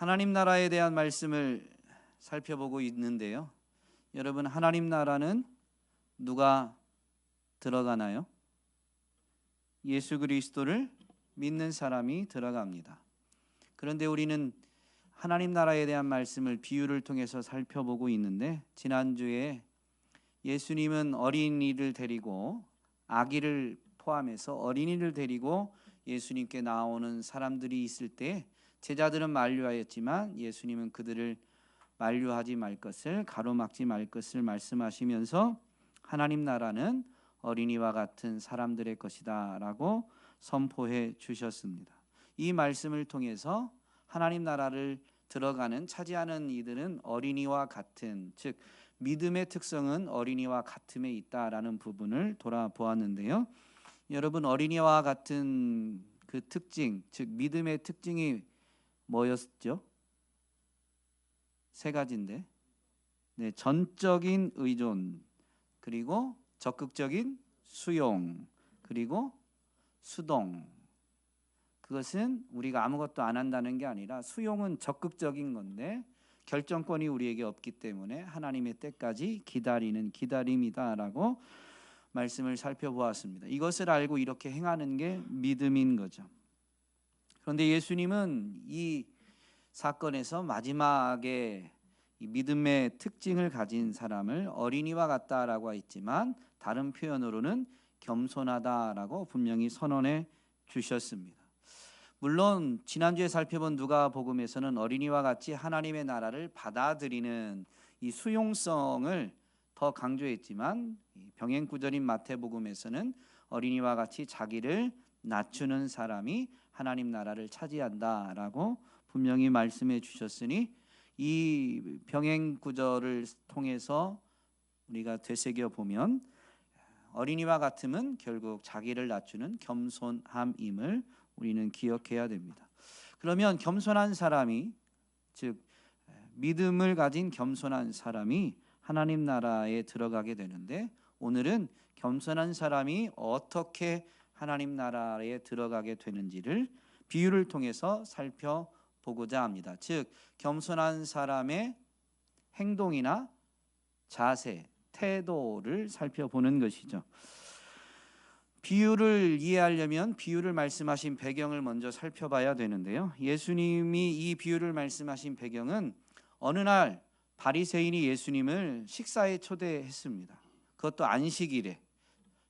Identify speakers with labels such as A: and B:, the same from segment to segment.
A: 하나님 나라에 대한 말씀을 살펴보고 있는데요. 여러분, 하나님 나라는 누가 들어가나요? 예수 그리스도를 믿는 사람이 들어갑니다. 그런데 우리는 하나님 나라에 대한 말씀을 비유를 통해서 살펴보고 있는데, 지난주에 예수님은 어린이를 데리고, 아기를 포함해서 어린이를 데리고 예수님께 나오는 사람들이 있을 때 제자들은 만류하였지만 예수님은 그들을 만류하지 말 것을, 가로막지 말 것을 말씀하시면서 하나님 나라는 어린이와 같은 사람들의 것이다 라고 선포해 주셨습니다. 이 말씀을 통해서 하나님 나라를 들어가는, 차지하는 이들은 어린이와 같은, 즉 믿음의 특성은 어린이와 같음에 있다라는 부분을 돌아보았는데요. 여러분, 어린이와 같은 그 특징, 즉 믿음의 특징이 뭐였죠? 세 가지인데, 전적인 의존, 그리고 적극적인 수용, 그리고 수동. 그것은 우리가 아무것도 안 한다는 게 아니라, 수용은 적극적인 건데 결정권이 우리에게 없기 때문에 하나님의 때까지 기다리는 기다림이다라고 말씀을 살펴보았습니다. 이것을 알고 이렇게 행하는 게 믿음인 거죠. 그런데 예수님은 이 사건에서 마지막에 이 믿음의 특징을 가진 사람을 어린이와 같다라고 했지만, 다른 표현으로는 겸손하다라고 분명히 선언해 주셨습니다. 물론 지난주에 살펴본 누가복음에서는 어린이와 같이 하나님의 나라를 받아들이는 이 수용성을 더 강조했지만, 병행구절인 마태복음에서는 어린이와 같이 자기를 낮추는 사람이 하나님 나라를 차지한다라고 분명히 말씀해 주셨으니, 이 병행구절을 통해서 우리가 되새겨 보면 어린이와 같음은 결국 자기를 낮추는 겸손함임을 우리는 기억해야 됩니다. 그러면 겸손한 사람이, 즉 믿음을 가진 겸손한 사람이 하나님 나라에 들어가게 되는데, 오늘은 겸손한 사람이 어떻게 하나님 나라에 들어가게 되는지를 비유를 통해서 살펴보고자 합니다. 즉 겸손한 사람의 행동이나 자세, 태도를 살펴보는 것이죠. 비유를 이해하려면 비유를 말씀하신 배경을 먼저 살펴봐야 되는데요. 예수님이 이 비유를 말씀하신 배경은, 어느 날 바리새인이 예수님을 식사에 초대했습니다. 그것도 안식일에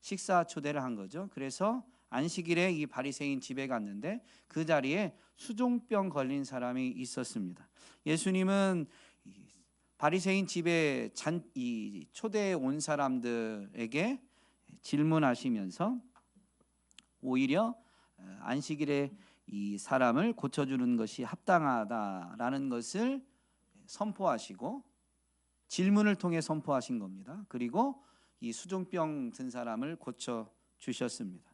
A: 식사 초대를 한 거죠. 그래서 안식일에 이 바리새인 집에 갔는데 그 자리에 수종병 걸린 사람이 있었습니다. 예수님은 바리새인 집에 이 초대해 온 사람들에게 질문하시면서 오히려 안식일에 이 사람을 고쳐주는 것이 합당하다라는 것을 선포하시고, 질문을 통해 선포하신 겁니다. 그리고 이 수종병 든 사람을 고쳐 주셨습니다.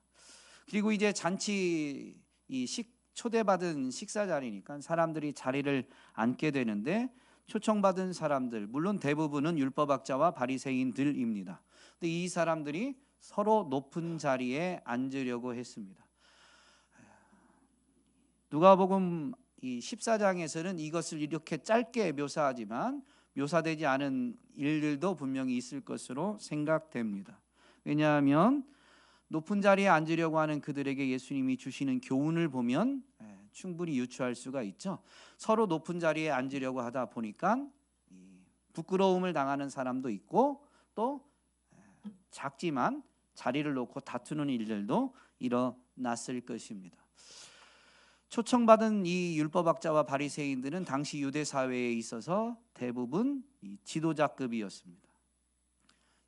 A: 그리고 이제 잔치, 이 초대받은 식사 자리니까 사람들이 자리를 앉게 되는데, 초청받은 사람들, 물론 대부분은 율법학자와 바리새인들입니다. 근데 이 사람들이 서로 높은 자리에 앉으려고 했습니다. 누가복음 이 14장에서는 이것을 이렇게 짧게 묘사하지만, 묘사되지 않은 일들도 분명히 있을 것으로 생각됩니다. 왜냐하면 높은 자리에 앉으려고 하는 그들에게 예수님이 주시는 교훈을 보면 충분히 유추할 수가 있죠. 서로 높은 자리에 앉으려고 하다 보니까 부끄러움을 당하는 사람도 있고, 또 작지만 자리를 놓고 다투는 일들도 일어났을 것입니다. 초청받은 이 율법학자와 바리새인들은 당시 유대 사회에 있어서 대부분 지도자급이었습니다.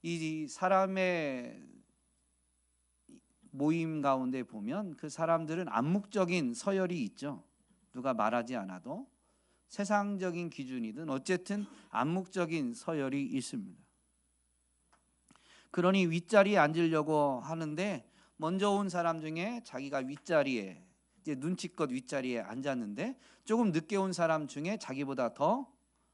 A: 이 사람의 모임 가운데 보면 그 사람들은 암묵적인 서열이 있죠. 누가 말하지 않아도 세상적인 기준이든 어쨌든 암묵적인 서열이 있습니다. 그러니 윗자리에 앉으려고 하는데, 먼저 온 사람 중에 자기가 윗자리에, 이제 눈치껏 윗자리에 앉았는데, 조금 늦게 온 사람 중에 자기보다 더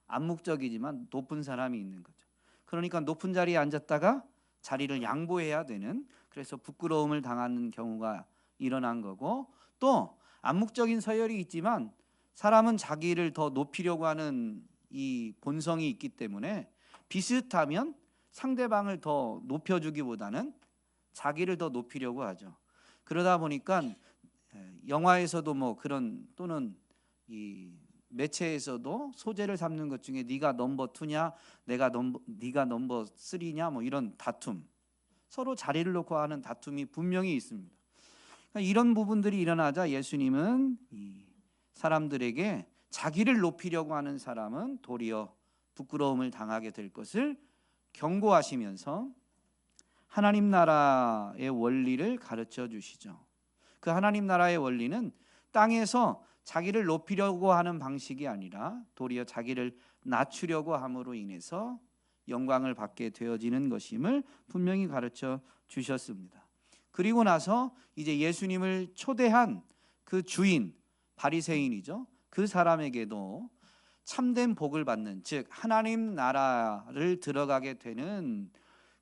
A: 암묵적이지만 높은 사람이 있는 거죠. 그러니까 높은 자리에 앉았다가 자리를 양보해야 되는, 그래서 부끄러움을 당하는 경우가 일어난 거고, 또 암묵적인 서열이 있지만 사람은 자기를 더 높이려고 하는 이 본성이 있기 때문에 비슷하면 상대방을 더 높여주기보다는 자기를 더 높이려고 하죠. 그러다 보니까 영화에서도 뭐 그런, 또는 이 매체에서도 소재를 삼는 것 중에 네가 넘버 2냐 네가 넘버 3냐 뭐 이런 다툼, 서로 자리를 놓고 하는 다툼이 분명히 있습니다. 그러니까 이런 부분들이 일어나자 예수님은 이 사람들에게 자기를 높이려고 하는 사람은 도리어 부끄러움을 당하게 될 것을 경고하시면서 하나님 나라의 원리를 가르쳐 주시죠. 그 하나님 나라의 원리는 땅에서 자기를 높이려고 하는 방식이 아니라 도리어 자기를 낮추려고 함으로 인해서 영광을 받게 되어지는 것임을 분명히 가르쳐 주셨습니다. 그리고 나서 이제 예수님을 초대한 그 주인, 바리새인이죠. 그 사람에게도 참된 복을 받는, 즉 하나님 나라를 들어가게 되는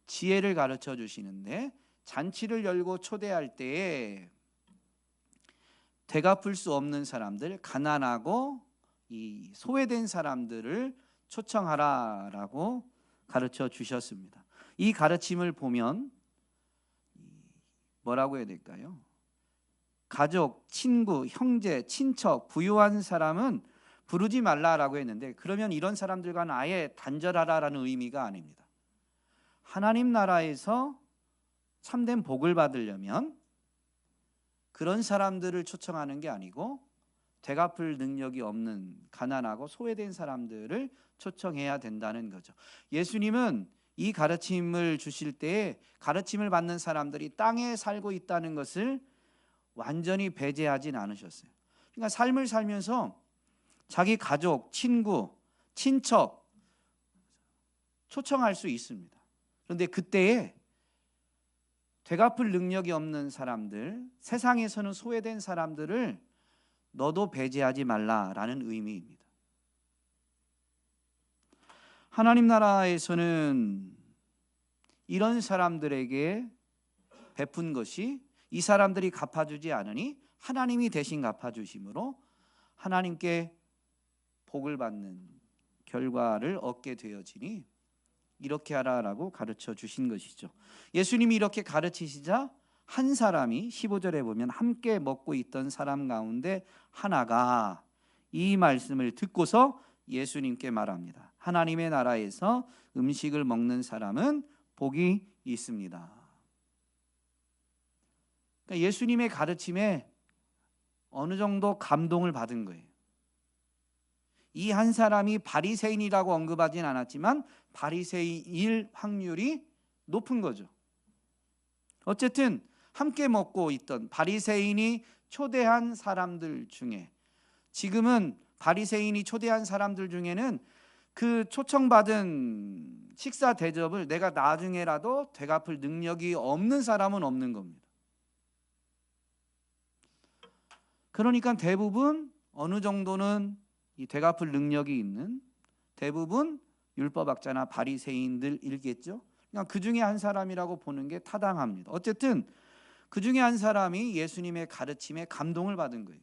A: 지혜를 가르쳐 주시는데, 잔치를 열고 초대할 때에 되갚을 수 없는 사람들, 가난하고 이 소외된 사람들을 초청하라라고 가르쳐 주셨습니다. 이 가르침을 보면 뭐라고 해야 될까요? 가족, 친구, 형제, 친척, 부유한 사람은 부르지 말라라고 했는데, 그러면 이런 사람들과는 아예 단절하라라는 의미가 아닙니다. 하나님 나라에서 참된 복을 받으려면 그런 사람들을 초청하는 게 아니고 되갚을 능력이 없는 가난하고 소외된 사람들을 초청해야 된다는 거죠. 예수님은 이 가르침을 주실 때에 가르침을 받는 사람들이 땅에 살고 있다는 것을 완전히 배제하진 않으셨어요. 그러니까 삶을 살면서 자기 가족, 친구, 친척 초청할 수 있습니다. 그런데 그때에 되갚을 능력이 없는 사람들, 세상에서는 소외된 사람들을 너도 배제하지 말라라는 의미입니다. 하나님 나라에서는 이런 사람들에게 베푼 것이 이 사람들이 갚아주지 않으니 하나님이 대신 갚아주심으로 하나님께 복을 받는 결과를 얻게 되어지니 이렇게 하라라고 가르쳐 주신 것이죠. 예수님이 이렇게 가르치시자 한 사람이 15절에 보면 함께 먹고 있던 사람 가운데 하나가 이 말씀을 듣고서 예수님께 말합니다. 하나님의 나라에서 음식을 먹는 사람은 복이 있습니다. 그러니까 예수님의 가르침에 어느 정도 감동을 받은 거예요. 이 한 사람이 바리새인이라고 언급하진 않았지만 바리새인일 확률이 높은 거죠. 어쨌든 함께 먹고 있던 바리새인이 초대한 사람들 중에, 지금은 바리새인이 초대한 사람들 중에는 그 초청받은 식사 대접을 내가 나중에라도 되갚을 능력이 없는 사람은 없는 겁니다. 그러니까 대부분 어느 정도는 이 되갚을 능력이 있는, 대부분 율법학자나 바리새인들이겠죠. 그냥 그 중에 한 사람이라고 보는 게 타당합니다. 어쨌든 그 중에 한 사람이 예수님의 가르침에 감동을 받은 거예요.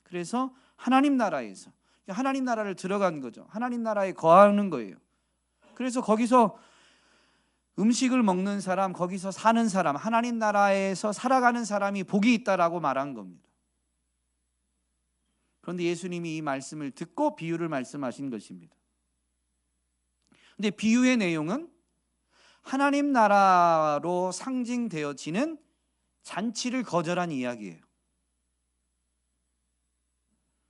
A: 그래서 하나님 나라에서, 하나님 나라를 들어간 거죠. 하나님 나라에 거하는 거예요. 그래서 거기서 음식을 먹는 사람, 거기서 사는 사람, 하나님 나라에서 살아가는 사람이 복이 있다라고 말한 겁니다. 그런데 예수님이 이 말씀을 듣고 비유를 말씀하신 것입니다. 근데 비유의 내용은 하나님 나라로 상징되어지는 잔치를 거절한 이야기예요.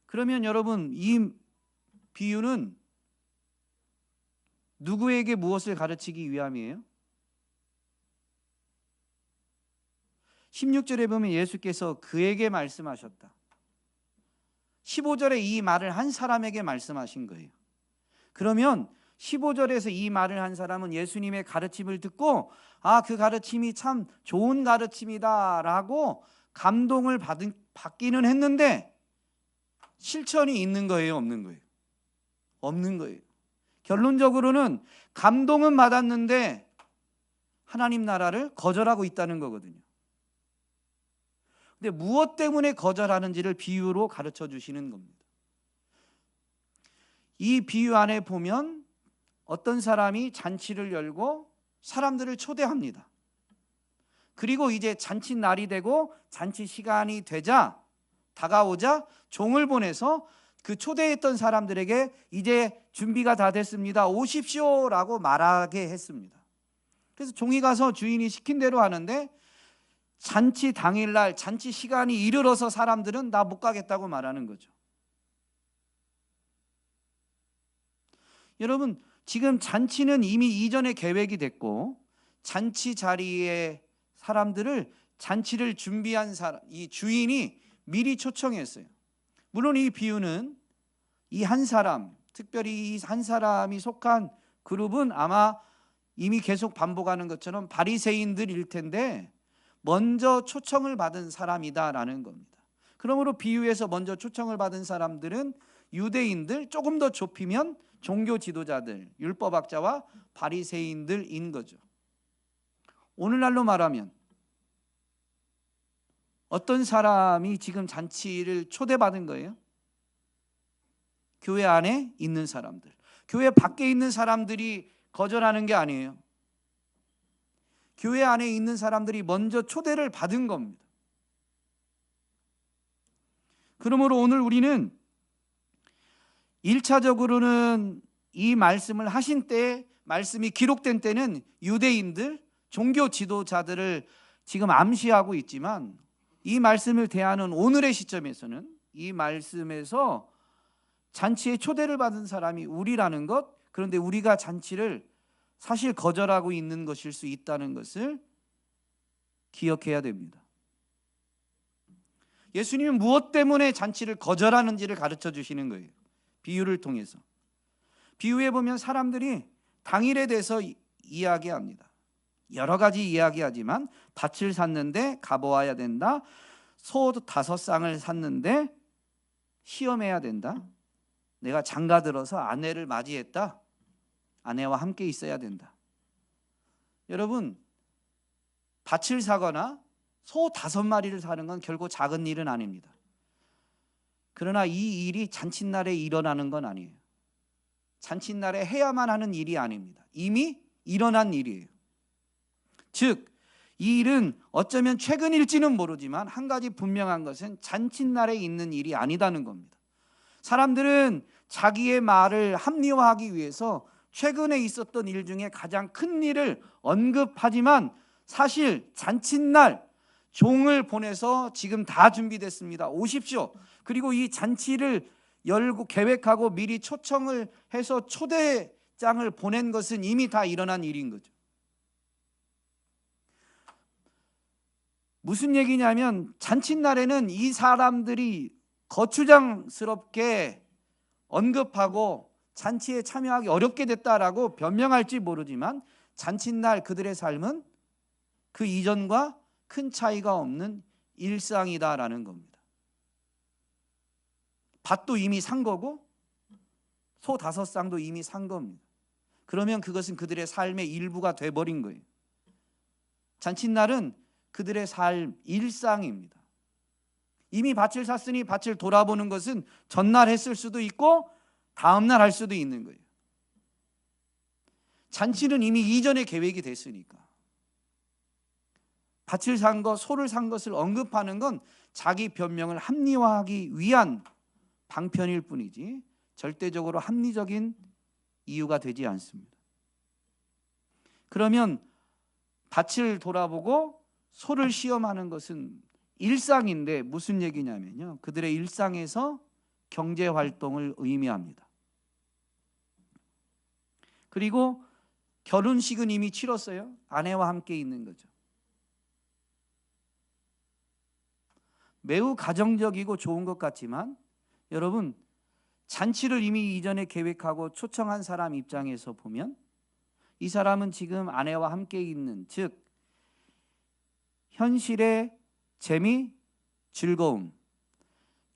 A: 그러면 여러분, 이 비유는 누구에게 무엇을 가르치기 위함이에요? 16절에 보면 예수께서 그에게 말씀하셨다. 15절에 이 말을 한 사람에게 말씀하신 거예요. 그러면 15절에서 이 말을 한 사람은 예수님의 가르침을 듣고 그 가르침이 참 좋은 가르침이다 라고 감동을 받기는 했는데 실천이 있는 거예요, 없는 거예요? 없는 거예요. 결론적으로는 감동은 받았는데 하나님 나라를 거절하고 있다는 거거든요. 근데 무엇 때문에 거절하는지를 비유로 가르쳐 주시는 겁니다. 이 비유 안에 보면 어떤 사람이 잔치를 열고 사람들을 초대합니다. 그리고 이제 잔치 날이 되고 잔치 시간이 되자 다가오자 종을 보내서 그 초대했던 사람들에게 이제 준비가 다 됐습니다, 오십시오라고 말하게 했습니다. 그래서 종이 가서 주인이 시킨 대로 하는데 잔치 당일날 잔치 시간이 이르러서 사람들은 나 못 가겠다고 말하는 거죠. 여러분, 지금 잔치는 이미 이전에 계획이 됐고 잔치 자리에 사람들을 잔치를 준비한 사람, 이 주인이 미리 초청했어요. 물론 이 비유는 이 한 사람, 특별히 이 한 사람이 속한 그룹은 아마 이미 계속 반복하는 것처럼 바리새인들일 텐데 먼저 초청을 받은 사람이다라는 겁니다. 그러므로 비유에서 먼저 초청을 받은 사람들은 유대인들, 조금 더 좁히면 종교 지도자들, 율법학자와 바리새인들인 거죠. 오늘날로 말하면 어떤 사람이 지금 잔치를 초대받은 거예요? 교회 안에 있는 사람들. 교회 밖에 있는 사람들이 거절하는 게 아니에요. 교회 안에 있는 사람들이 먼저 초대를 받은 겁니다. 그러므로 오늘 우리는 1차적으로는 이 말씀을 하신 때, 말씀이 기록된 때는 유대인들, 종교 지도자들을 지금 암시하고 있지만 이 말씀을 대하는 오늘의 시점에서는 이 말씀에서 잔치에 초대를 받은 사람이 우리라는 것, 그런데 우리가 잔치를 사실 거절하고 있는 것일 수 있다는 것을 기억해야 됩니다. 예수님은 무엇 때문에 잔치를 거절하는지를 가르쳐 주시는 거예요. 비유를 통해서. 비유에 보면 사람들이 당일에 대해서 이야기합니다. 여러 가지 이야기하지만 밭을 샀는데 가보아야 된다. 소 5쌍을 샀는데 시험해야 된다. 내가 장가 들어서 아내를 맞이했다. 아내와 함께 있어야 된다. 여러분, 밭을 사거나 소 5마리를 사는 건 결코 작은 일은 아닙니다. 그러나 이 일이 잔칫날에 일어나는 건 아니에요. 잔칫날에 해야만 하는 일이 아닙니다. 이미 일어난 일이에요. 즉, 이 일은 어쩌면 최근일지는 모르지만 한 가지 분명한 것은 잔칫날에 있는 일이 아니다는 겁니다. 사람들은 자기의 말을 합리화하기 위해서 최근에 있었던 일 중에 가장 큰 일을 언급하지만 사실 잔칫날 종을 보내서 지금 다 준비됐습니다, 오십시오. 그리고 이 잔치를 열고 계획하고 미리 초청을 해서 초대장을 보낸 것은 이미 다 일어난 일인 거죠. 무슨 얘기냐면 잔칫날에는 이 사람들이 거추장스럽게 언급하고 잔치에 참여하기 어렵게 됐다라고 변명할지 모르지만 잔칫날 그들의 삶은 그 이전과 큰 차이가 없는 일상이다라는 겁니다. 밭도 이미 산 거고 소 5쌍도 이미 산 겁니다. 그러면 그것은 그들의 삶의 일부가 돼버린 거예요. 잔칫날은 그들의 삶, 일상입니다. 이미 밭을 샀으니 밭을 돌아보는 것은 전날 했을 수도 있고 다음날 할 수도 있는 거예요. 잔치는 이미 이전에 계획이 됐으니까. 밭을 산 것, 소를 산 것을 언급하는 건 자기 변명을 합리화하기 위한 방편일 뿐이지 절대적으로 합리적인 이유가 되지 않습니다. 그러면 밭을 돌아보고 소를 시험하는 것은 일상인데 무슨 얘기냐면요, 그들의 일상에서 경제활동을 의미합니다. 그리고 결혼식은 이미 치렀어요. 아내와 함께 있는 거죠. 매우 가정적이고 좋은 것 같지만 여러분, 잔치를 이미 이전에 계획하고 초청한 사람 입장에서 보면 이 사람은 지금 아내와 함께 있는, 즉 현실의 재미, 즐거움,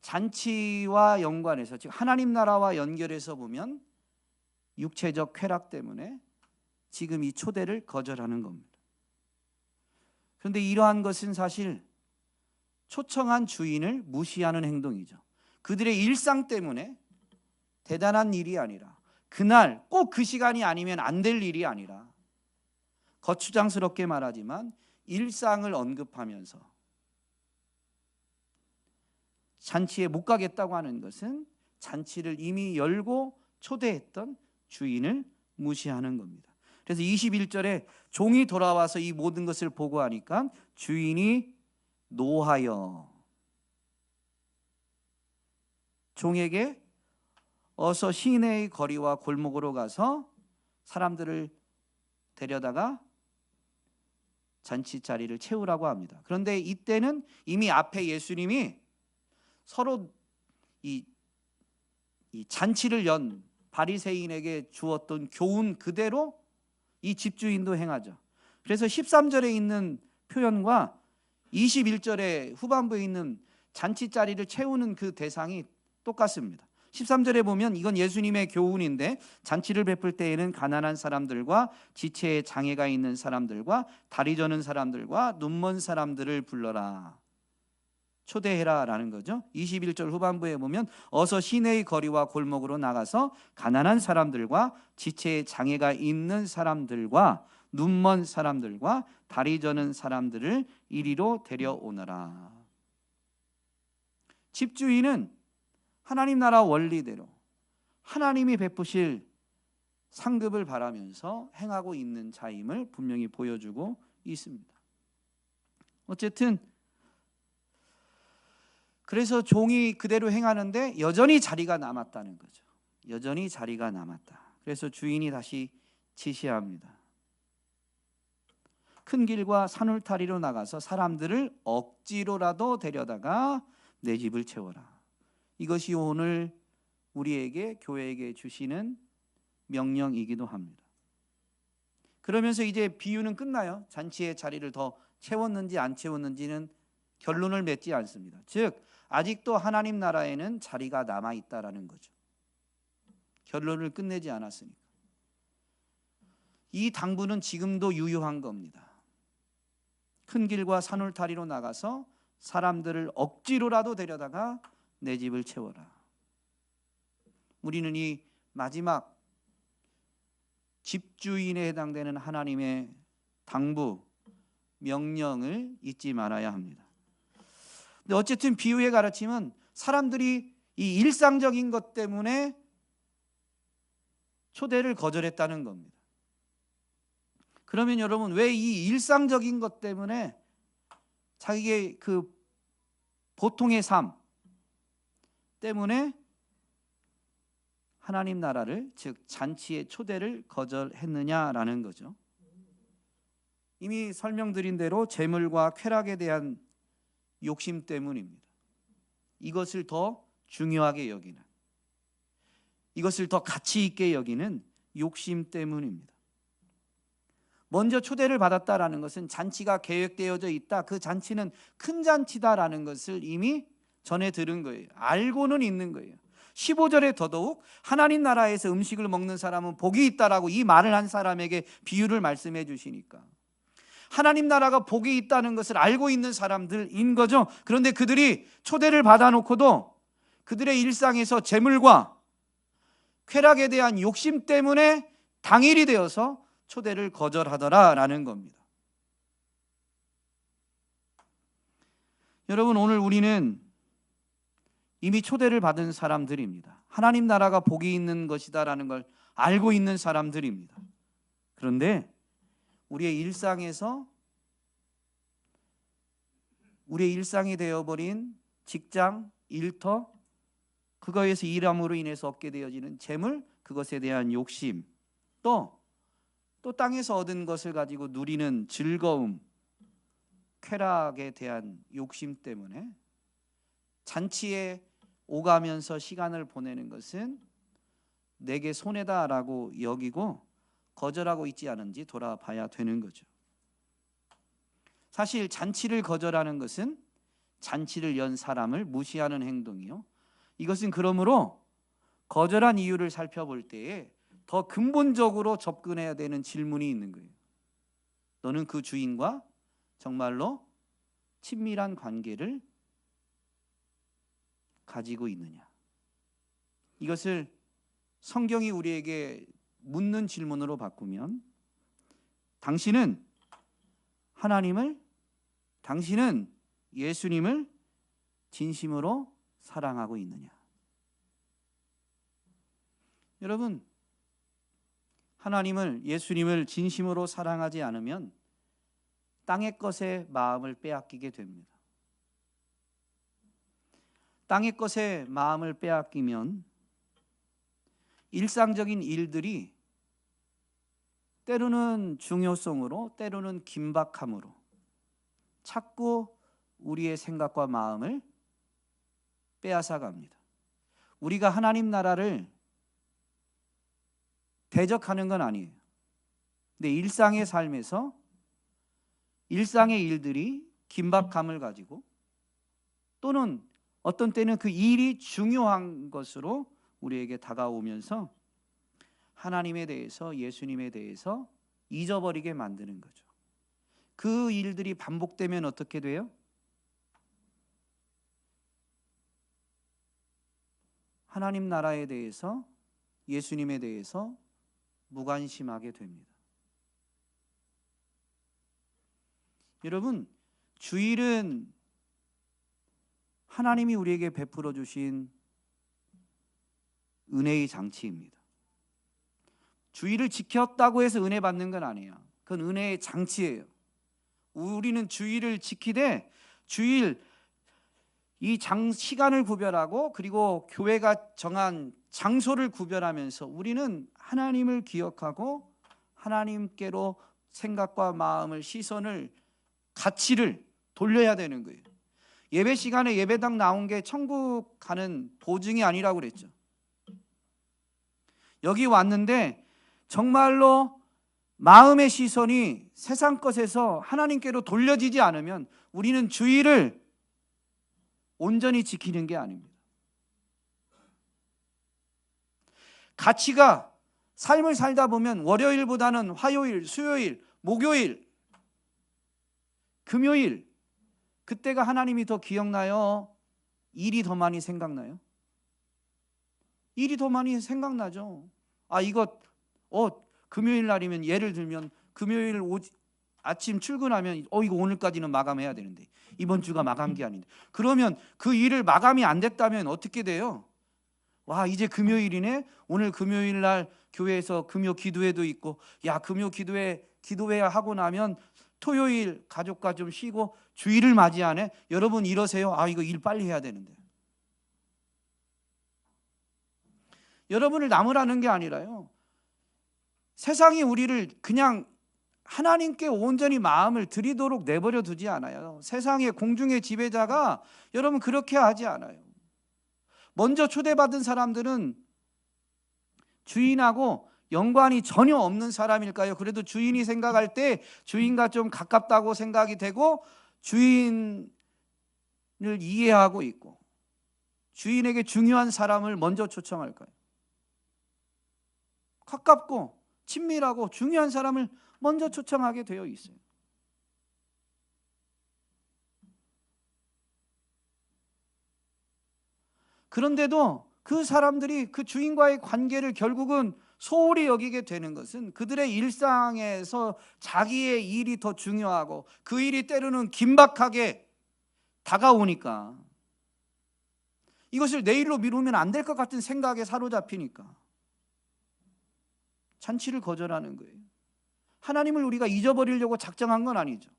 A: 잔치와 연관해서, 즉 하나님 나라와 연결해서 보면 육체적 쾌락 때문에 지금 이 초대를 거절하는 겁니다. 그런데 이러한 것은 사실 초청한 주인을 무시하는 행동이죠. 그들의 일상 때문에 대단한 일이 아니라, 그날 꼭 그 시간이 아니면 안 될 일이 아니라, 거추장스럽게 말하지만 일상을 언급하면서 잔치에 못 가겠다고 하는 것은 잔치를 이미 열고 초대했던 주인을 무시하는 겁니다. 그래서 21절에 종이 돌아와서 이 모든 것을 보고 하니까 주인이 노하여 종에게 어서 시내의 거리와 골목으로 가서 사람들을 데려다가 잔치 자리를 채우라고 합니다. 그런데 이때는 이미 앞에 예수님이 서로 이 잔치를 연 바리새인에게 주었던 교훈 그대로 이 집주인도 행하죠. 그래서 13절에 있는 표현과 21절의 후반부에 있는 잔치 자리를 채우는 그 대상이 똑같습니다. 13절에 보면 이건 예수님의 교훈인데, 잔치를 베풀 때에는 가난한 사람들과 지체에 장애가 있는 사람들과 다리 저는 사람들과 눈먼 사람들을 불러라, 초대해라 라는 거죠. 21절 후반부에 보면 어서 시내의 거리와 골목으로 나가서 가난한 사람들과 지체에 장애가 있는 사람들과 눈먼 사람들과 다리 저는 사람들을 이리로 데려오너라. 집주인은 하나님 나라 원리대로 하나님이 베푸실 상급을 바라면서 행하고 있는 자임을 분명히 보여주고 있습니다. 어쨌든 그래서 종이 그대로 행하는데 여전히 자리가 남았다는 거죠. 여전히 자리가 남았다. 그래서 주인이 다시 지시합니다. 큰 길과 산울타리로 나가서 사람들을 억지로라도 데려다가 내 집을 채워라. 이것이 오늘 우리에게, 교회에게 주시는 명령이기도 합니다. 그러면서 이제 비유는 끝나요. 잔치의 자리를 더 채웠는지 안 채웠는지는 결론을 맺지 않습니다. 즉 아직도 하나님 나라에는 자리가 남아있다라는 거죠. 결론을 끝내지 않았으니까. 이 당부는 지금도 유효한 겁니다. 큰 길과 산울타리로 나가서 사람들을 억지로라도 데려다가 내 집을 채워라. 우리는 이 마지막 집주인에 해당되는 하나님의 당부, 명령을 잊지 말아야 합니다. 근데 어쨌든 비유의 가르침은 사람들이 이 일상적인 것 때문에 초대를 거절했다는 겁니다. 그러면 여러분, 왜 이 일상적인 것 때문에 자기의 그 보통의 삶 때문에 하나님 나라를, 즉 잔치의 초대를 거절했느냐라는 거죠. 이미 설명드린 대로 재물과 쾌락에 대한 욕심 때문입니다. 이것을 더 중요하게 여기는, 이것을 더 가치 있게 여기는 욕심 때문입니다. 먼저 초대를 받았다라는 것은 잔치가 계획되어져 있다, 그 잔치는 큰 잔치다라는 것을 이미 전에 들은 거예요. 알고는 있는 거예요. 15절에 더더욱 하나님 나라에서 음식을 먹는 사람은 복이 있다라고 이 말을 한 사람에게 비유를 말씀해 주시니까 하나님 나라가 복이 있다는 것을 알고 있는 사람들인 거죠. 그런데 그들이 초대를 받아놓고도 그들의 일상에서 재물과 쾌락에 대한 욕심 때문에 당일이 되어서 초대를 거절하더라라는 겁니다. 여러분, 오늘 우리는 이미 초대를 받은 사람들입니다. 하나님 나라가 복이 있는 것이다라는 걸 알고 있는 사람들입니다. 그런데 우리의 일상에서, 우리의 일상이 되어버린 직장, 일터, 그거에서 일함으로 인해서 얻게 되어지는 재물, 그것에 대한 욕심, 또 땅에서 얻은 것을 가지고 누리는 즐거움, 쾌락에 대한 욕심 때문에 잔치에 오가면서 시간을 보내는 것은 내게 손해다라고 여기고 거절하고 있지 않은지 돌아봐야 되는 거죠. 사실 잔치를 거절하는 것은 잔치를 연 사람을 무시하는 행동이요, 이것은 그러므로 거절한 이유를 살펴볼 때에 더 근본적으로 접근해야 되는 질문이 있는 거예요. 너는 그 주인과 정말로 친밀한 관계를 가지고 있느냐? 이것을 성경이 우리에게 묻는 질문으로 바꾸면, 당신은 하나님을, 당신은 예수님을 진심으로 사랑하고 있느냐? 여러분, 하나님을, 예수님을 진심으로 사랑하지 않으면 땅의 것에 마음을 빼앗기게 됩니다. 땅의 것에 마음을 빼앗기면 일상적인 일들이 때로는 중요성으로, 때로는 긴박함으로 자꾸 우리의 생각과 마음을 빼앗아 갑니다. 우리가 하나님 나라를 대적하는 건 아니에요. 근데 일상의 삶에서 일상의 일들이 긴박함을 가지고, 또는 어떤 때는 그 일이 중요한 것으로 우리에게 다가오면서 하나님에 대해서, 예수님에 대해서 잊어버리게 만드는 거죠. 그 일들이 반복되면 어떻게 돼요? 하나님 나라에 대해서, 예수님에 대해서 무관심하게 됩니다. 여러분, 주일은 하나님이 우리에게 베풀어 주신 은혜의 장치입니다. 주일을 지켰다고 해서 은혜 받는 건 아니에요. 그건 은혜의 장치예요. 우리는 주일을 지키되, 주일 이 시간을 구별하고, 그리고 교회가 정한 장소를 구별하면서 우리는 하나님을 기억하고 하나님께로 생각과 마음을, 시선을, 가치를 돌려야 되는 거예요. 예배 시간에 예배당 나온 게 천국 가는 보증이 아니라고 그랬죠. 여기 왔는데 정말로 마음의 시선이 세상 것에서 하나님께로 돌려지지 않으면 우리는 주일을 온전히 지키는 게 아닙니다. 가치가, 삶을 살다 보면 월요일보다는 화요일, 수요일, 목요일, 금요일, 그때가 하나님이 더 기억나요? 일이 더 많이 생각나요? 일이 더 많이 생각나죠. 금요일 날이면, 예를 들면 금요일 아침 출근하면 이거 오늘까지는 마감해야 되는데, 이번 주가 마감기 아닌데, 그러면 그 일을 마감이 안 됐다면 어떻게 돼요? 와, 이제 금요일이네. 오늘 금요일 날 교회에서 금요 기도회도 있고, 금요 기도회 하고 나면 토요일 가족과 좀 쉬고 주일을 맞이하네. 여러분 이러세요? 이거 일 빨리 해야 되는데. 여러분을 남으라는 게 아니라요, 세상이 우리를 그냥 하나님께 온전히 마음을 드리도록 내버려 두지 않아요. 세상의 공중의 지배자가 여러분 그렇게 하지 않아요. 먼저 초대받은 사람들은 주인하고 연관이 전혀 없는 사람일까요? 그래도 주인이 생각할 때 주인과 좀 가깝다고 생각이 되고, 주인을 이해하고 있고, 주인에게 중요한 사람을 먼저 초청할까요? 가깝고 친밀하고 중요한 사람을 먼저 초청하게 되어 있어요. 그런데도 그 사람들이 그 주인과의 관계를 결국은 소홀히 여기게 되는 것은 그들의 일상에서 자기의 일이 더 중요하고, 그 일이 때로는 긴박하게 다가오니까, 이것을 내일로 미루면 안 될 것 같은 생각에 사로잡히니까 잔치를 거절하는 거예요. 하나님을 우리가 잊어버리려고 작정한 건 아니죠.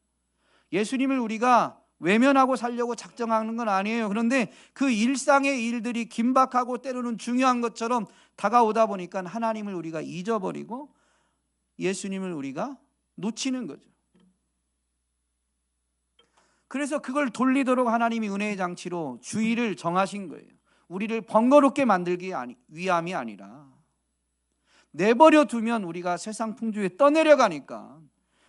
A: 예수님을 우리가 외면하고 살려고 작정하는 건 아니에요. 그런데 그 일상의 일들이 긴박하고 때로는 중요한 것처럼 다가오다 보니까 하나님을 우리가 잊어버리고 예수님을 우리가 놓치는 거죠. 그래서 그걸 돌리도록 하나님이 은혜의 장치로 주일을 정하신 거예요. 우리를 번거롭게 만들기 위함이 아니라, 내버려 두면 우리가 세상 풍조에 떠내려가니까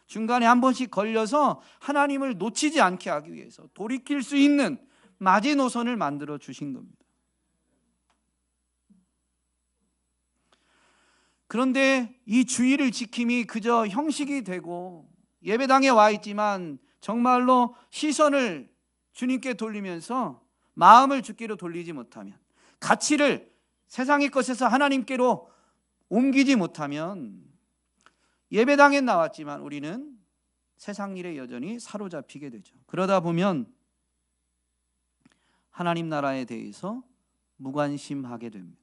A: 중간에 한 번씩 걸려서 하나님을 놓치지 않게 하기 위해서 돌이킬 수 있는 마지노선을 만들어 주신 겁니다. 그런데 이 주일을 지킴이 그저 형식이 되고, 예배당에 와 있지만 정말로 시선을 주님께 돌리면서 마음을 주께로 돌리지 못하면, 가치를 세상의 것에서 하나님께로 옮기지 못하면, 예배당에 나왔지만 우리는 세상 일에 여전히 사로잡히게 되죠. 그러다 보면 하나님 나라에 대해서 무관심하게 됩니다.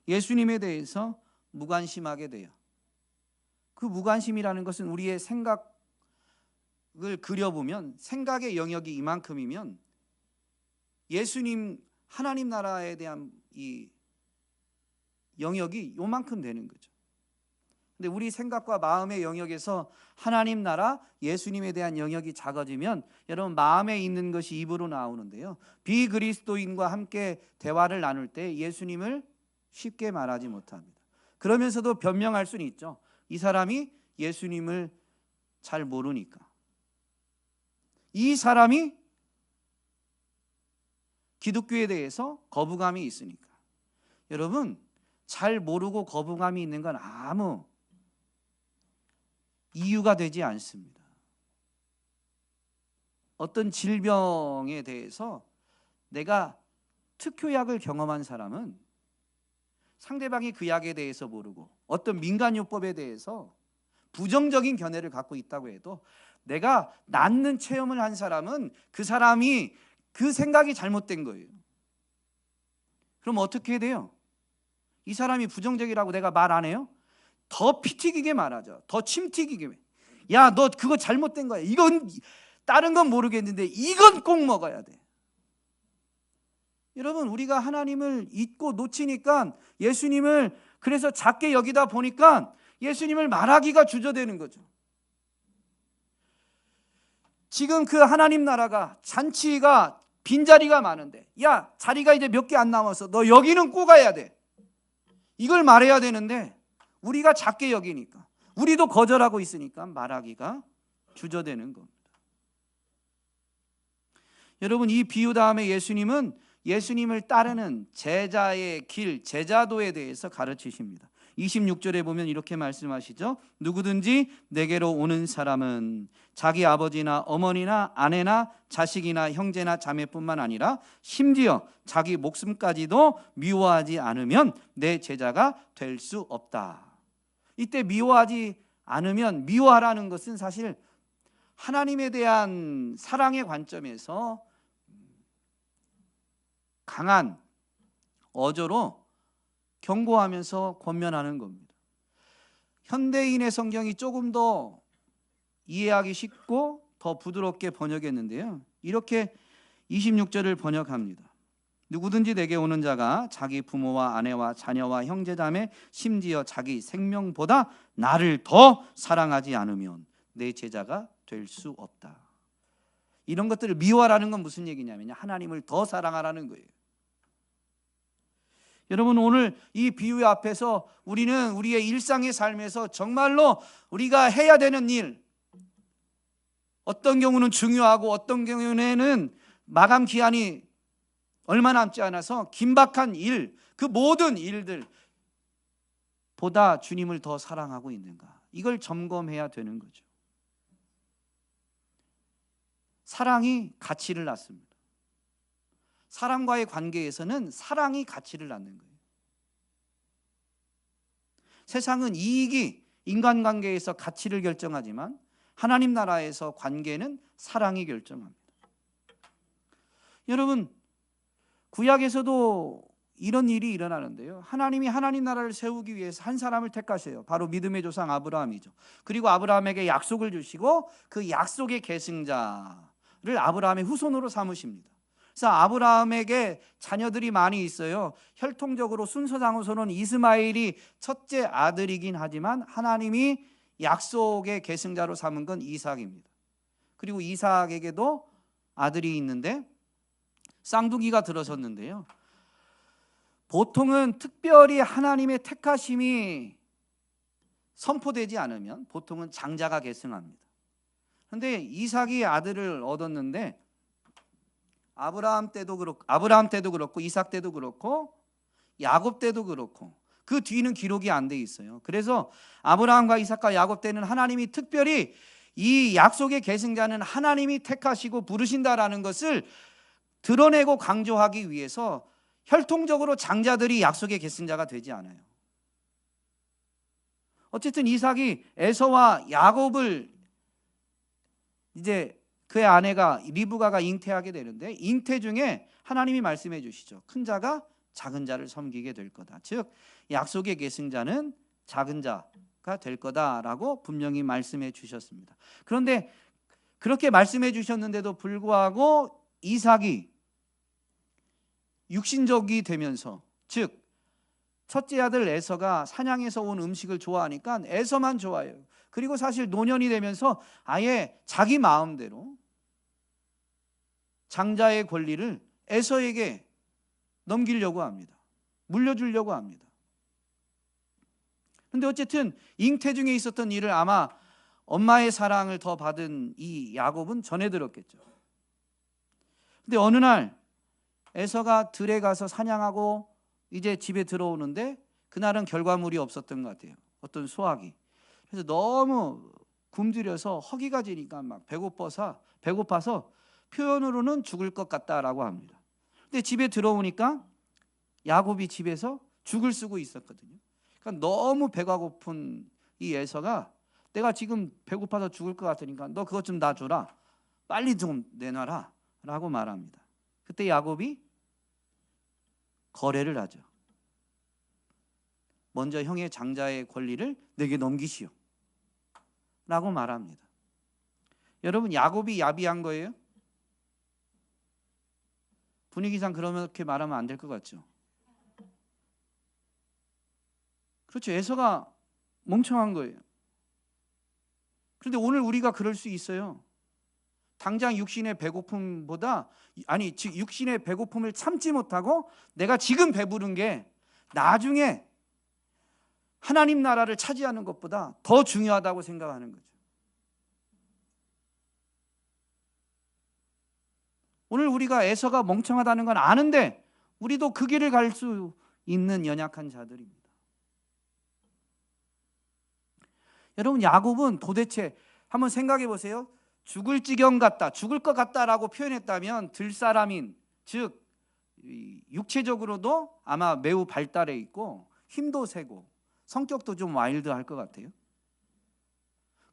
A: 예수님에 대해서 무관심하게 돼요. 그 무관심이라는 것은 우리의 생각을 그려보면, 생각의 영역이 이만큼이면 예수님 하나님 나라에 대한 이 영역이 요만큼 되는 거죠. 근데 우리 생각과 마음의 영역에서 하나님 나라, 예수님에 대한 영역이 작아지면 여러분 마음에 있는 것이 입으로 나오는데요, 비그리스도인과 함께 대화를 나눌 때 예수님을 쉽게 말하지 못합니다. 그러면서도 변명할 수는 있죠. 이 사람이 예수님을 잘 모르니까, 이 사람이 기독교에 대해서 거부감이 있으니까. 여러분, 잘 모르고 거부감이 있는 건 아무 이유가 되지 않습니다. 어떤 질병에 대해서 내가 특효약을 경험한 사람은 상대방이 그 약에 대해서 모르고 어떤 민간요법에 대해서 부정적인 견해를 갖고 있다고 해도, 내가 낫는 체험을 한 사람은 그 사람이 그 생각이 잘못된 거예요. 그럼 어떻게 해야 돼요? 이 사람이 부정적이라고 내가 말 안 해요? 더 피 튀기게 말하죠. 더 침 튀기게. 야, 너 그거 잘못된 거야. 이건 다른 건 모르겠는데 이건 꼭 먹어야 돼. 여러분, 우리가 하나님을 잊고 놓치니까 예수님을 그래서 작게 여기다 보니까 예수님을 말하기가 주저되는 거죠. 지금 그 하나님 나라가 잔치가 빈자리가 많은데, 야, 자리가 이제 몇 개 안 남아서 너 여기는 꼭 가야 돼. 이걸 말해야 되는데 우리가 작게 여기니까, 우리도 거절하고 있으니까 말하기가 주저되는 겁니다. 여러분, 이 비유 다음에 예수님은 예수님을 따르는 제자의 길, 제자도에 대해서 가르치십니다. 26절에 보면 이렇게 말씀하시죠. 누구든지 내게로 오는 사람은 자기 아버지나 어머니나 아내나 자식이나 형제나 자매뿐만 아니라 심지어 자기 목숨까지도 미워하지 않으면 내 제자가 될 수 없다. 이때 미워하지 않으면, 미워하라는 것은 사실 하나님에 대한 사랑의 관점에서 강한 어조로 경고하면서 권면하는 겁니다. 현대인의 성경이 조금 더 이해하기 쉽고 더 부드럽게 번역했는데요, 이렇게 26절을 번역합니다. 누구든지 내게 오는 자가 자기 부모와 아내와 자녀와 형제자매 심지어 자기 생명보다 나를 더 사랑하지 않으면 내 제자가 될 수 없다. 이런 것들을 미워하라는 건 무슨 얘기냐면요, 하나님을 더 사랑하라는 거예요. 여러분, 오늘 이 비유 앞에서 우리는 우리의 일상의 삶에서 정말로 우리가 해야 되는 일, 어떤 경우는 중요하고 어떤 경우에는 마감 기한이 얼마 남지 않아서 긴박한 일, 그 모든 일들 보다 주님을 더 사랑하고 있는가, 이걸 점검해야 되는 거죠. 사랑이 가치를 낳습니다. 사람과의 관계에서는 사랑이 가치를 낳는 거예요. 세상은 이익이 인간관계에서 가치를 결정하지만 하나님 나라에서 관계는 사랑이 결정합니다. 여러분, 구약에서도 이런 일이 일어나는데요, 하나님이 하나님 나라를 세우기 위해서 한 사람을 택하세요. 바로 믿음의 조상 아브라함이죠. 그리고 아브라함에게 약속을 주시고 그 약속의 계승자를 아브라함의 후손으로 삼으십니다. 그래서 아브라함에게 자녀들이 많이 있어요. 혈통적으로 순서상으로는 이스마엘이 첫째 아들이긴 하지만 하나님이 약속의 계승자로 삼은 건 이삭입니다. 그리고 이삭에게도 아들이 있는데 쌍둥이가 들어섰는데요, 보통은 특별히 하나님의 택하심이 선포되지 않으면 보통은 장자가 계승합니다. 그런데 이삭이 아들을 얻었는데 아브라함 때도 그렇고 이삭 때도 그렇고 야곱 때도 그렇고 그 뒤는 기록이 안 돼 있어요. 그래서 아브라함과 이삭과 야곱 때는 하나님이 특별히 이 약속의 계승자는 하나님이 택하시고 부르신다라는 것을 드러내고 강조하기 위해서 혈통적으로 장자들이 약속의 계승자가 되지 않아요. 어쨌든 이삭이 에서와 야곱을 이제 그의 아내가 리브가가 잉태하게 되는데, 잉태 중에 하나님이 말씀해 주시죠. 큰 자가 작은 자를 섬기게 될 거다. 즉 약속의 계승자는 작은 자가 될 거다라고 분명히 말씀해 주셨습니다. 그런데 그렇게 말씀해 주셨는데도 불구하고 이삭이 육신적이 되면서, 즉 첫째 아들 에서가 사냥에서 온 음식을 좋아하니까 에서만 좋아해요. 그리고 사실 노년이 되면서 아예 자기 마음대로 장자의 권리를 에서에게 넘기려고 합니다. 물려주려고 합니다. 그런데 어쨌든 잉태 중에 있었던 일을 아마 엄마의 사랑을 더 받은 이 야곱은 전해 들었겠죠. 근데 어느 날 에서가 들에 가서 사냥하고 이제 집에 들어오는데, 그날은 결과물이 없었던 것 같아요. 어떤 수확이. 그래서 너무 굶주려서 허기가 지니까 막 배고파서 표현으로는 죽을 것 같다라고 합니다. 근데 집에 들어오니까 야곱이 집에서 죽을 쓰고 있었거든요. 그러니까 너무 배가 고픈 이 에서가 내가 지금 배고파서 죽을 것 같으니까 너 그것 좀 놔줘라, 빨리 좀 내놔라 라고 말합니다. 그때 야곱이 거래를 하죠. 먼저 형의 장자의 권리를 내게 넘기시오 라고 말합니다. 여러분, 야곱이 야비한 거예요? 분위기상 그렇게 말하면 안 될 것 같죠? 그렇죠. 에서가 멍청한 거예요. 그런데 오늘 우리가 그럴 수 있어요. 당장 육신의 배고픔보다, 즉 육신의 배고픔을 참지 못하고 내가 지금 배부른 게 나중에 하나님 나라를 차지하는 것보다 더 중요하다고 생각하는 거죠. 오늘 우리가 에서가 멍청하다는 건 아는데 우리도 그 길을 갈 수 있는 연약한 자들입니다. 여러분, 야곱은 도대체 한번 생각해 보세요. 죽을 지경 같다, 죽을 것 같다라고 표현했다면 들사람인, 즉 육체적으로도 아마 매우 발달해 있고 힘도 세고 성격도 좀 와일드할 것 같아요.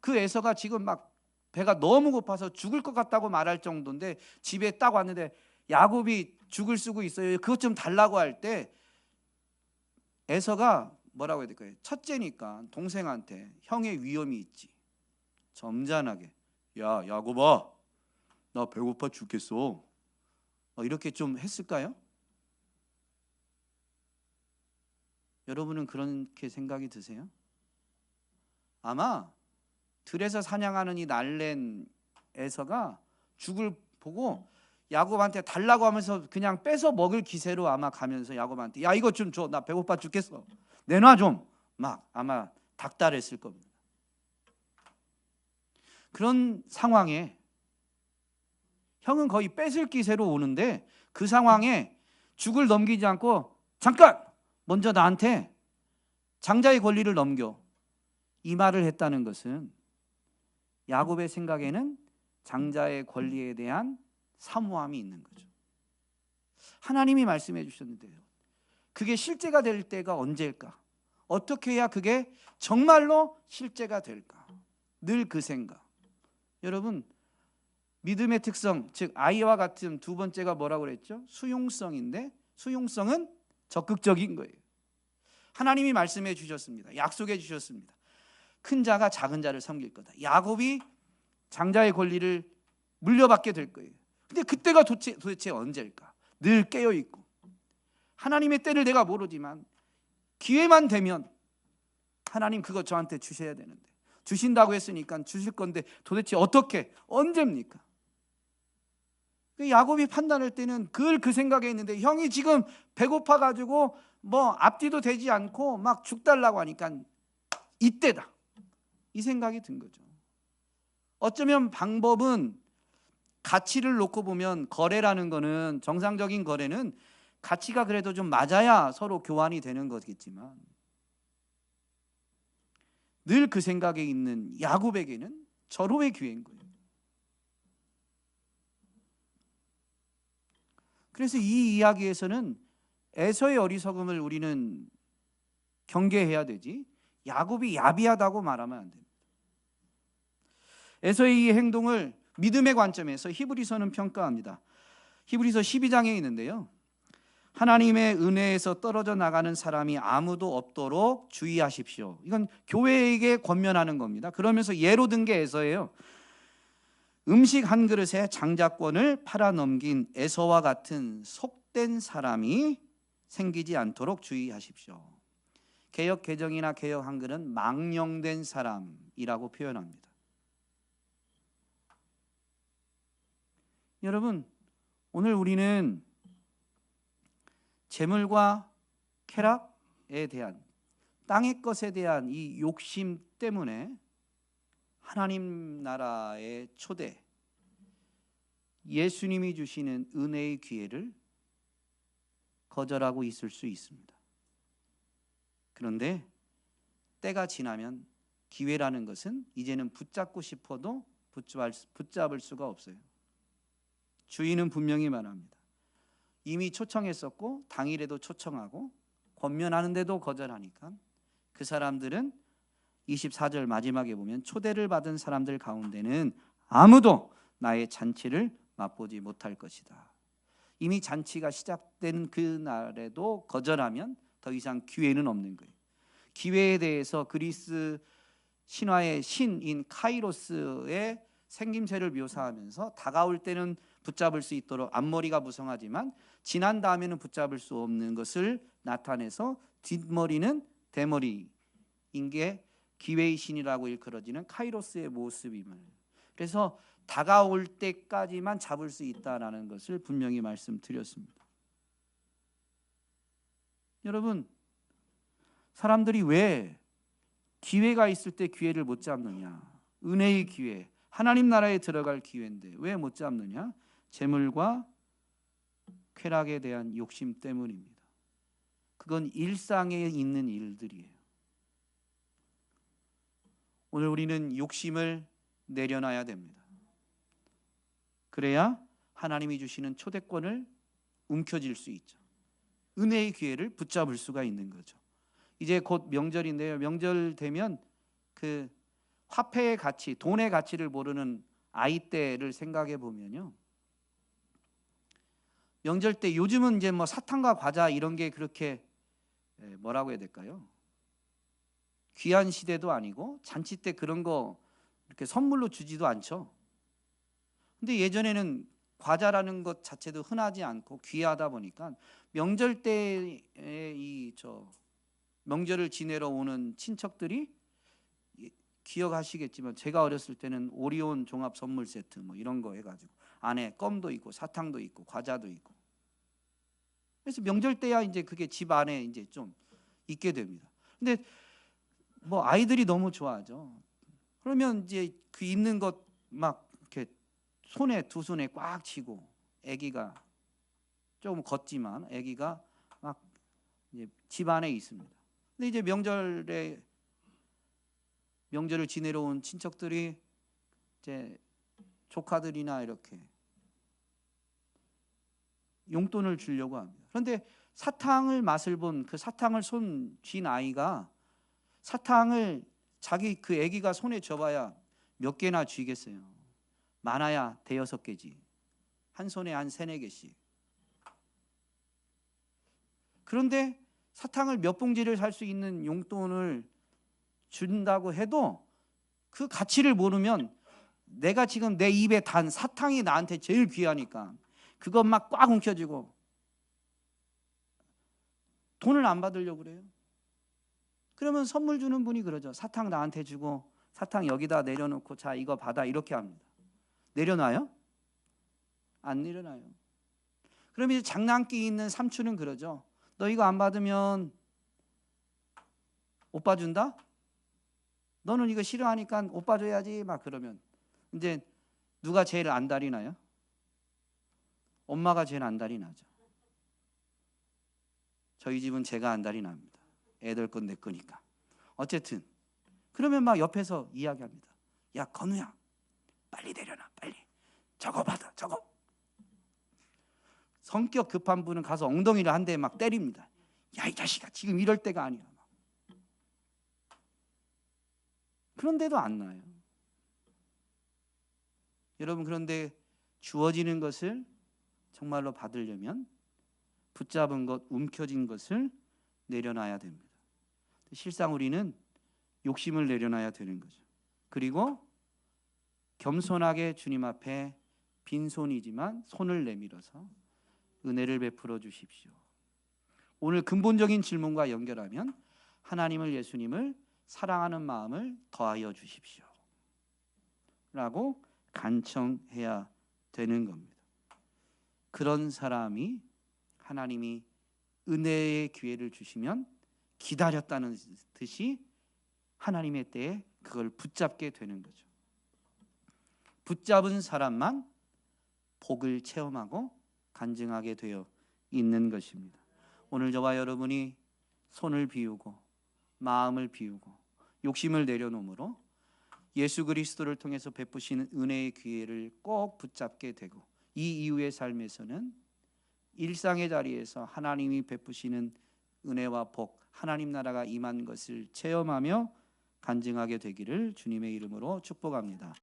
A: 그 에서가 지금 막 배가 너무 고파서 죽을 것 같다고 말할 정도인데, 집에 딱 왔는데 야곱이 죽을 쓰고 있어요. 그것 좀 달라고 할 때 에서가 뭐라고 해야 될까요? 첫째니까 동생한테 형의 위험이 있지, 점잖하게 야 야곱아, 나 배고파 죽겠어, 이렇게 좀 했을까요? 여러분은 그렇게 생각이 드세요? 아마 들에서 사냥하는 이 날랜 에서가 죽을 보고 야곱한테 달라고 하면서 그냥 뺏어 먹을 기세로 아마 가면서 야곱한테 야 이거 좀 줘, 나 배고파 죽겠어, 내놔 좀, 막 아마 닥달했을 겁니다. 그런 상황에 형은 거의 뺏을 기세로 오는데, 그 상황에 죽을 넘기지 않고 잠깐 먼저 나한테 장자의 권리를 넘겨, 이 말을 했다는 것은 야곱의 생각에는 장자의 권리에 대한 사모함이 있는 거죠. 하나님이 말씀해 주셨는데요, 그게 실제가 될 때가 언제일까? 어떻게 해야 그게 정말로 실제가 될까? 늘 그 생각. 여러분, 믿음의 특성, 즉 아이와 같은 두 번째가 뭐라고 그랬죠? 수용성인데, 수용성은 적극적인 거예요. 하나님이 말씀해 주셨습니다. 약속해 주셨습니다. 큰 자가 작은 자를 섬길 거다. 야곱이 장자의 권리를 물려받게 될 거예요. 근데 그때가 도대체 언제일까? 늘 깨어 있고, 하나님의 때를 내가 모르지만 기회만 되면 하나님 그거 저한테 주셔야 되는데, 주신다고 했으니까 주실 건데 도대체 어떻게, 언제입니까? 야곱이 판단할 때는 늘 그 생각에 있는데, 형이 지금 배고파 가지고 뭐 앞뒤도 되지 않고 막 죽달라고 하니까 이때다, 이 생각이 든 거죠. 어쩌면 방법은, 가치를 놓고 보면 거래라는 거는, 정상적인 거래는 가치가 그래도 좀 맞아야 서로 교환이 되는 거겠지만, 늘 그 생각에 있는 야곱에게는 절호의 기회인 거예요. 그래서 이 이야기에서는 에서의 어리석음을 우리는 경계해야 되지 야곱이 야비하다고 말하면 안 됩니다. 에서의 이 행동을 믿음의 관점에서 히브리서는 평가합니다. 히브리서 12장에 있는데요, 하나님의 은혜에서 떨어져 나가는 사람이 아무도 없도록 주의하십시오. 이건 교회에게 권면하는 겁니다. 그러면서 예로 든 게 에서예요. 음식 한 그릇에 장자권을 팔아넘긴 에서와 같은 속된 사람이 생기지 않도록 주의하십시오. 개역 개정이나 개역 한글은 망령된 사람이라고 표현합니다. 여러분, 오늘 우리는 재물과 쾌락에 대한, 땅의 것에 대한 이 욕심 때문에 하나님 나라의 초대, 예수님이 주시는 은혜의 기회를 거절하고 있을 수 있습니다. 그런데 때가 지나면 기회라는 것은 이제는 붙잡고 싶어도 붙잡을 수가 없어요. 주인은 분명히 말합니다. 이미 초청했었고 당일에도 초청하고 권면하는데도 거절하니까 그 사람들은 24절 마지막에 보면 초대를 받은 사람들 가운데는 아무도 나의 잔치를 맛보지 못할 것이다. 이미 잔치가 시작된 그 날에도 거절하면 더 이상 기회는 없는 거예요. 기회에 대해서 그리스 신화의 신인 카이로스의 생김새를 묘사하면서 다가올 때는 붙잡을 수 있도록 앞머리가 무성하지만 지난 다음에는 붙잡을 수 없는 것을 나타내서 뒷머리는 대머리인 게 기회의 신이라고 일컬어지는 카이로스의 모습임을, 그래서 다가올 때까지만 잡을 수 있다라는 것을 분명히 말씀드렸습니다. 여러분, 사람들이 왜 기회가 있을 때 기회를 못 잡느냐? 은혜의 기회, 하나님 나라에 들어갈 기회인데 왜 못 잡느냐? 재물과 쾌락에 대한 욕심 때문입니다. 그건 일상에 있는 일들이에요. 오늘 우리는 욕심을 내려놔야 됩니다. 그래야 하나님이 주시는 초대권을 움켜쥘 수 있죠. 은혜의 기회를 붙잡을 수가 있는 거죠. 이제 곧 명절인데요. 명절 되면 그 화폐의 가치, 돈의 가치를 모르는 아이 때를 생각해 보면요, 명절 때 요즘은 이제 뭐 사탕과 과자 이런 게 그렇게 뭐라고 해야 될까요? 귀한 시대도 아니고 잔치 때 그런 거 이렇게 선물로 주지도 않죠. 근데 예전에는 과자라는 것 자체도 흔하지 않고 귀하다 보니까 명절 때에 명절을 지내러 오는 친척들이, 기억하시겠지만 제가 어렸을 때는 오리온 종합 선물 세트 뭐 이런 거 해가지고 안에 껌도 있고 사탕도 있고 과자도 있고, 그래서 명절 때야 이제 그게 집 안에 이제 좀 있게 됩니다. 근데 뭐 아이들이 너무 좋아하죠. 그러면 이제 그 있는 것 막 이렇게 두 손에 꽉 쥐고, 아기가 조금 걷지만 아기가 막 이제 집 안에 있습니다. 근데 이제 명절을 지내러 온 친척들이 이제 조카들이나 이렇게 용돈을 주려고 합니다. 그런데 사탕을 맛을 본 그 사탕을 손 쥔 아이가 사탕을 자기 그 아기가 손에 쥐어봐야 몇 개나 쥐겠어요. 많아야 대여섯 개지. 한 손에 한 세네 개씩. 그런데 사탕을 몇 봉지를 살 수 있는 용돈을 준다고 해도 그 가치를 모르면 내가 지금 내 입에 단 사탕이 나한테 제일 귀하니까 그것 막 꽉 움켜쥐고 돈을 안 받으려고 그래요. 그러면 선물 주는 분이 그러죠. 사탕 나한테 주고 사탕 여기다 내려놓고 자 이거 받아, 이렇게 합니다. 내려놔요? 안 내려놔요. 그럼 이제 장난기 있는 삼촌은 그러죠. 너 이거 안 받으면 오빠 준다? 너는 이거 싫어하니까 오빠 줘야지. 막 그러면 이제 누가 제일 안달이 나요? 엄마가 제일 안달이 나죠. 저희 집은 제가 안달이 납니다. 애들 건 내 거니까. 어쨌든 그러면 막 옆에서 이야기합니다. 야 건우야, 빨리 내려놔, 빨리. 저거 받아, 저거. 성격 급한 분은 가서 엉덩이를 한 대 막 때립니다. 야, 이 자식아, 지금 이럴 때가 아니야. 그런데도 안 나요. 여러분, 그런데 주어지는 것을 정말로 받으려면 붙잡은 것, 움켜진 것을 내려놔야 됩니다. 실상 우리는 욕심을 내려놔야 되는 거죠. 그리고 겸손하게 주님 앞에 빈손이지만 손을 내밀어서 은혜를 베풀어 주십시오. 오늘 근본적인 질문과 연결하면 하나님을, 예수님을 사랑하는 마음을 더하여 주십시오 라고 간청해야 되는 겁니다. 그런 사람이 하나님이 은혜의 기회를 주시면 기다렸다는 듯이 하나님의 때에 그걸 붙잡게 되는 거죠. 붙잡은 사람만 복을 체험하고 간증하게 되어 있는 것입니다. 오늘 저와 여러분이 손을 비우고 마음을 비우고 욕심을 내려놓음으로 예수 그리스도를 통해서 베푸시는 은혜의 기회를 꼭 붙잡게 되고, 이 이후의 삶에서는 일상의 자리에서 하나님이 베푸시는 은혜와 복, 하나님 나라가 임한 것을 체험하며 간증하게 되기를 주님의 이름으로 축복합니다.